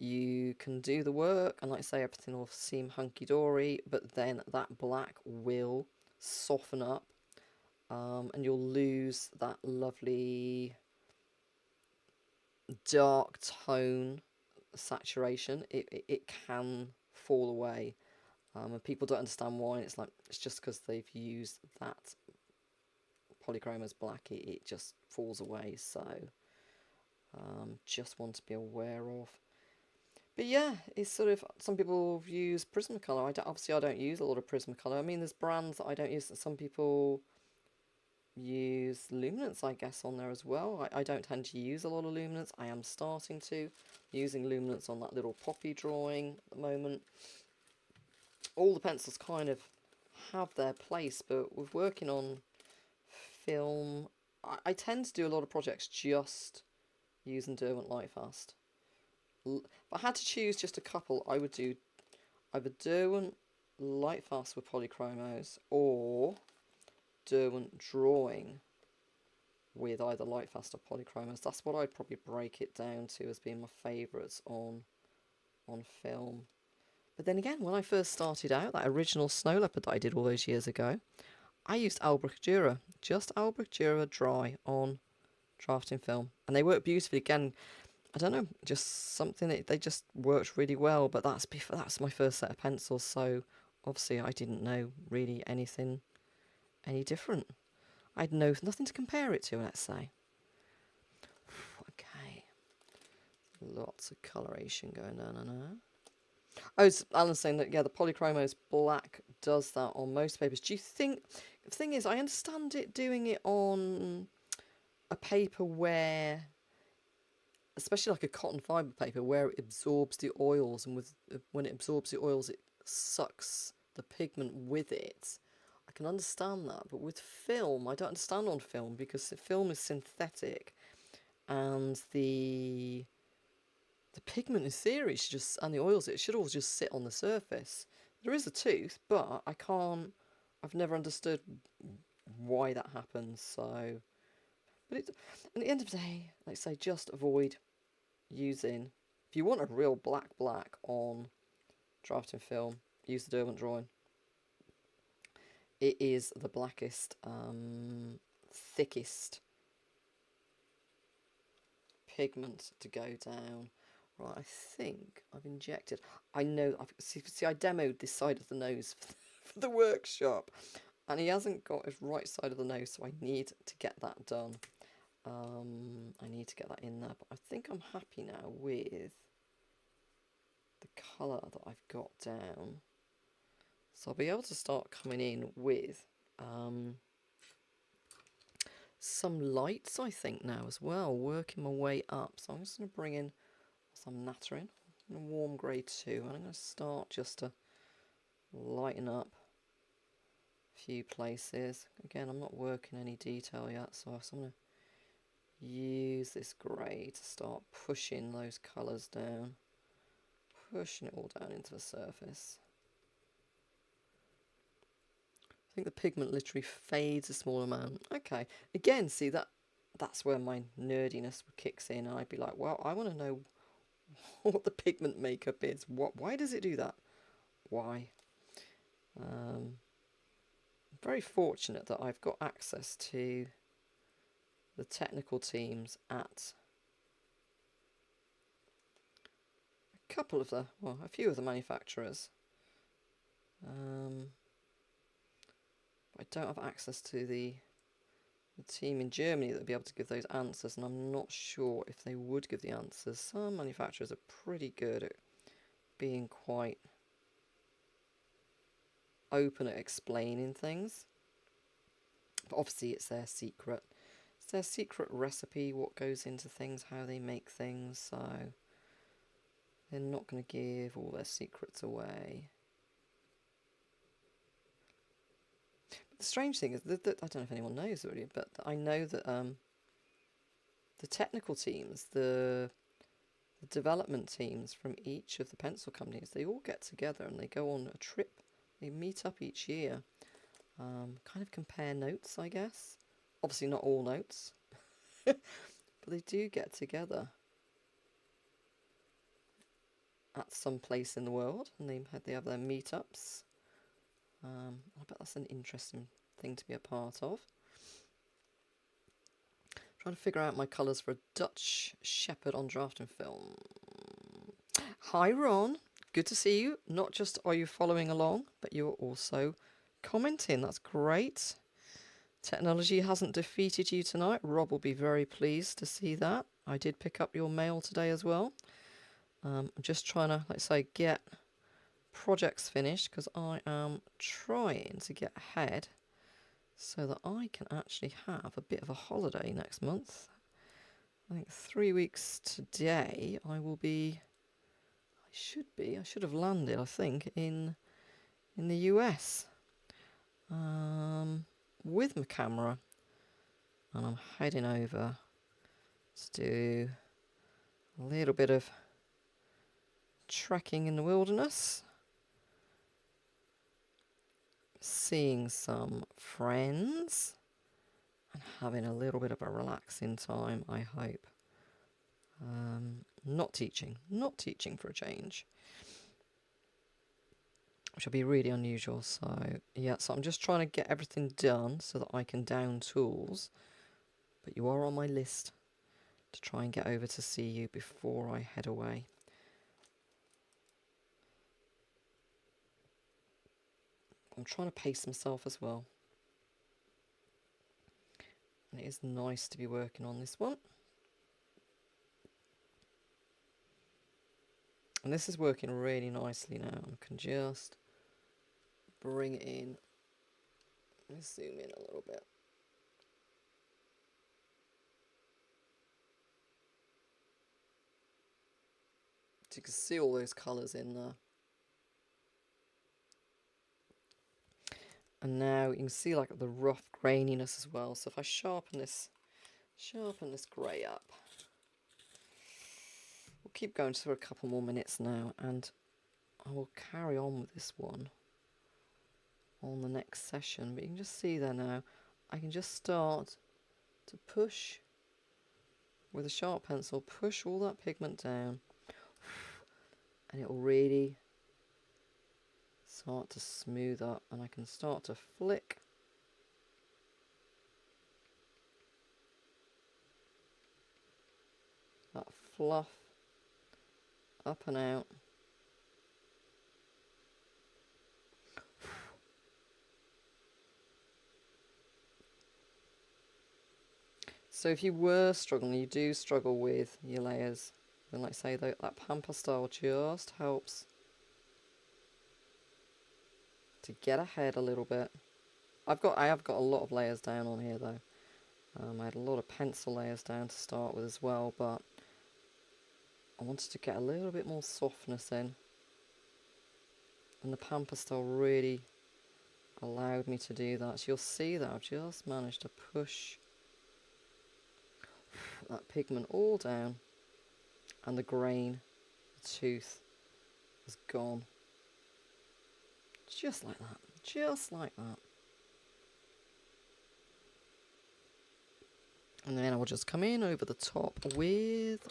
you can do the work, and like I say, everything will seem hunky-dory, but then that black will soften up, and you'll lose that lovely dark tone saturation. It can fall away, and people don't understand why. It's like, it's just because they've used that polychromos black, it just falls away. So just want to be aware of. But yeah, it's sort of, some people use Prismacolor. Obviously I don't use a lot of Prismacolor. I mean, there's brands that I don't use. Some people use luminance, I guess, on there as well. I don't tend to use a lot of luminance. I am starting to, using luminance on that little poppy drawing at the moment. All the pencils kind of have their place, but with working on film, I tend to do a lot of projects just using Derwent Lightfast. If I had to choose just a couple, I would do either Derwent Lightfast with polychromos or Derwent Drawing with either Lightfast or polychromos. That's what I'd probably break it down to as being my favourites on film. But then again, when I first started out, that original Snow Leopard that I did all those years ago, I used Albrecht Dürer, just Albrecht Dürer dry on drafting film, and they work beautifully. Again, I don't know, just something that they just worked really well. But that's my first set of pencils, so obviously I didn't know really anything any different. I'd know nothing to compare it to, let's say. Okay, lots of coloration going on now. Oh, Alan's saying that, yeah, the polychromos black does that on most papers. Do you think, the thing is, I understand it doing it on a paper where, especially like a cotton fibre paper, where it absorbs the oils, and when it absorbs the oils, it sucks the pigment with it. I can understand that, but with film, I don't understand on film, because the film is synthetic, and the pigment in theory should just, and the oils, it should all just sit on the surface. There is a tooth, but I've never understood why that happens. So, but at the end of the day, like I say, just avoid using, if you want a real black on drafting film, use the Derwent Drawing. It is the blackest, thickest pigment to go down. Right, I think I've injected. I know. See, I demoed this side of the nose for the workshop, and he hasn't got his right side of the nose, so I need to get that done. I need to get that in there, but I think I'm happy now with the colour that I've got down. So I'll be able to start coming in with some lights, I think, now as well, working my way up. So I'm just going to bring in some nattering, a warm grey 2, and I'm going to start just to lighten up a few places. Again, I'm not working any detail yet, so I'm going to use this grey to start pushing those colours down, pushing it all down into the surface. I think the pigment literally fades a small amount. Okay, again, see, that's where my nerdiness kicks in, and I'd be like, well, I want to know what the pigment makeup is. Why does it do that? Why? I'm very fortunate that I've got access to the technical teams at a couple of a few of the manufacturers. I don't have access to the team in Germany that would be able to give those answers, and I'm not sure if they would give the answers. Some manufacturers are pretty good at being quite open at explaining things, but obviously it's their secret. It's their secret recipe, what goes into things, how they make things, so they're not going to give all their secrets away. The strange thing is that I don't know if anyone knows already, but I know that the technical teams, the development teams from each of the pencil companies, they all get together and they go on a trip. They meet up each year, kind of compare notes, I guess. Obviously not all notes, but they do get together at some place in the world, and they have their meetups. I bet that's an interesting thing to be a part of. Trying to figure out my colours for a Dutch Shepherd on drafting film. Hi Ron, good to see you. Not just are you following along, but you're also commenting. That's great. Technology hasn't defeated you tonight. Rob will be very pleased to see that. I did pick up your mail today as well. I'm just trying to, let's say, get projects finished because I am trying to get ahead so that I can actually have a bit of a holiday next month. I think 3 weeks today I should have landed, I think, in the US with my camera, and I'm heading over to do a little bit of trekking in the wilderness, seeing some friends and having a little bit of a relaxing time, I hope. Not teaching for a change, which will be really unusual. So yeah, so I'm just trying to get everything done so that I can down tools, but you are on my list to try and get over to see you before I head away. I'm trying to pace myself as well, and it is nice to be working on this one. And this is working really nicely now. I can just bring it in. Let me zoom in a little bit. So you can see all those colours in there. And now you can see like the rough graininess as well. So if I sharpen this grey up. We'll keep going for a couple more minutes now, and I will carry on with this one on the next session. But you can just see there now, I can just start to push with a sharp pencil, push all that pigment down, and it will really start to smooth up, and I can start to flick that fluff up and out. So if you were struggling, you do struggle with your layers, then like I say, that Pastel just helps to get ahead a little bit. I have got a lot of layers down on here though. I had a lot of pencil layers down to start with as well, but I wanted to get a little bit more softness in, and the Pastel really allowed me to do that. So you'll see that I've just managed to push that pigment all down, and the grain, the tooth is gone. Just like that, just like that. And then I will just come in over the top with,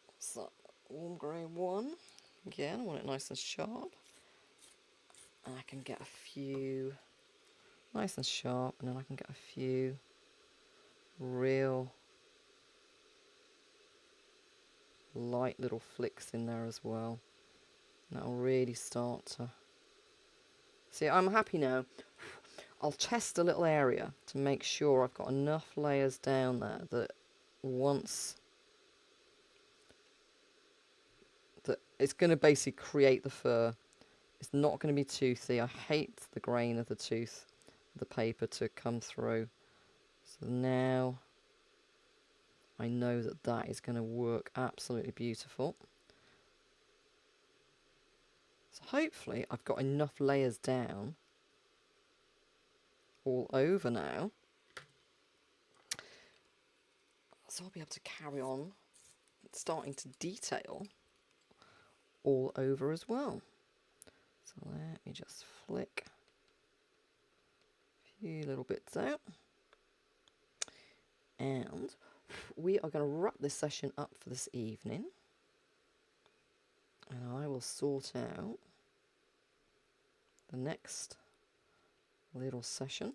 what's that, warm grey 1. Again, I want it nice and sharp. And I can get a few nice and sharp, and then I can get a few real light little flicks in there as well. That'll really start to... See, I'm happy now. I'll test a little area to make sure I've got enough layers down there that once... that it's going to basically create the fur. It's not going to be toothy. I hate the grain of the tooth, the paper to come through. So now I know that that is going to work absolutely beautiful. So hopefully I've got enough layers down all over now. So I'll be able to carry on starting to detail all over as well. So let me just flick a few little bits out. And we are going to wrap this session up for this evening. And I will sort out the next little session.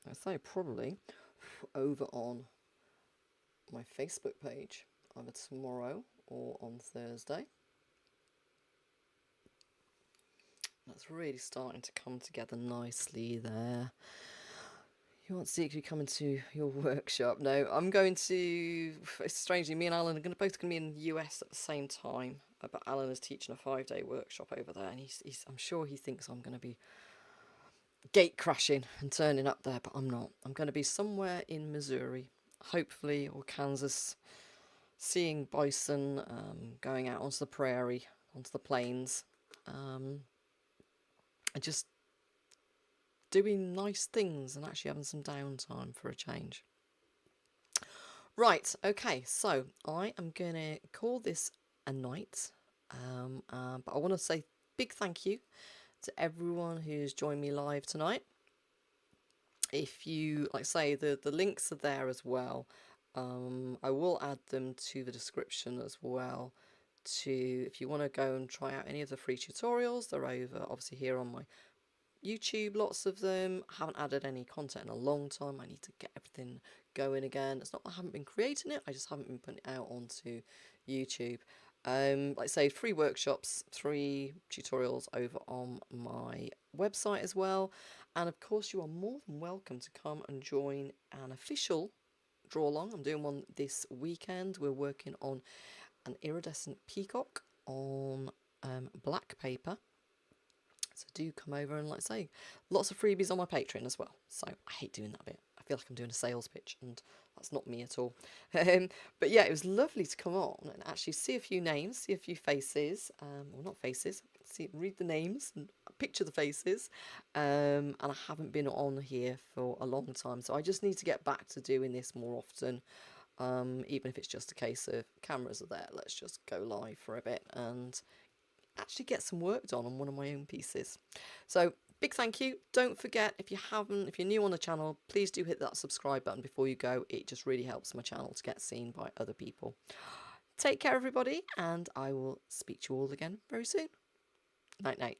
I'd say probably over on my Facebook page, either tomorrow or on Thursday. That's really starting to come together nicely there. You want to see you coming to your workshop? No, I'm going to... Strangely, me and Alan are both going to be in the US at the same time. But Alan is teaching a 5-day workshop over there, and I'm sure he thinks I'm going to be gate crashing and turning up there, but I'm not. I'm going to be somewhere in Missouri, hopefully, or Kansas, seeing bison, going out onto the prairie, onto the plains, and just doing nice things and actually having some downtime for a change. Right, okay, so I am going to call this a night, but I want to say big thank you to everyone who's joined me live tonight. If you, like I say, the links are there as well. I will add them to the description as well, if you want to go and try out any of the free tutorials. They're over obviously here on my YouTube, lots of them. I haven't added any content in a long time. I need to get everything going again. It's not that I haven't been creating it, I just haven't been putting it out onto YouTube. Like I say, 3 workshops, 3 tutorials over on my website as well. And of course you are more than welcome to come and join an official draw along. I'm doing one this weekend. We're working on an iridescent peacock on black paper. So do come over, and like I say, lots of freebies on my Patreon as well. So I hate doing that bit. I feel like I'm doing a sales pitch, and that's not me at all. But yeah, it was lovely to come on and actually see a few names, see a few faces, or not faces, read the names and picture the faces. And I haven't been on here for a long time, so I just need to get back to doing this more often. Even if it's just a case of cameras are there, let's just go live for a bit and actually get some work done on one of my own pieces. So big thank you. Don't forget, if you're new on the channel, please do hit that subscribe button before you go. It just really helps my channel to get seen by other people. Take care everybody, and I will speak to you all again very soon. Night night.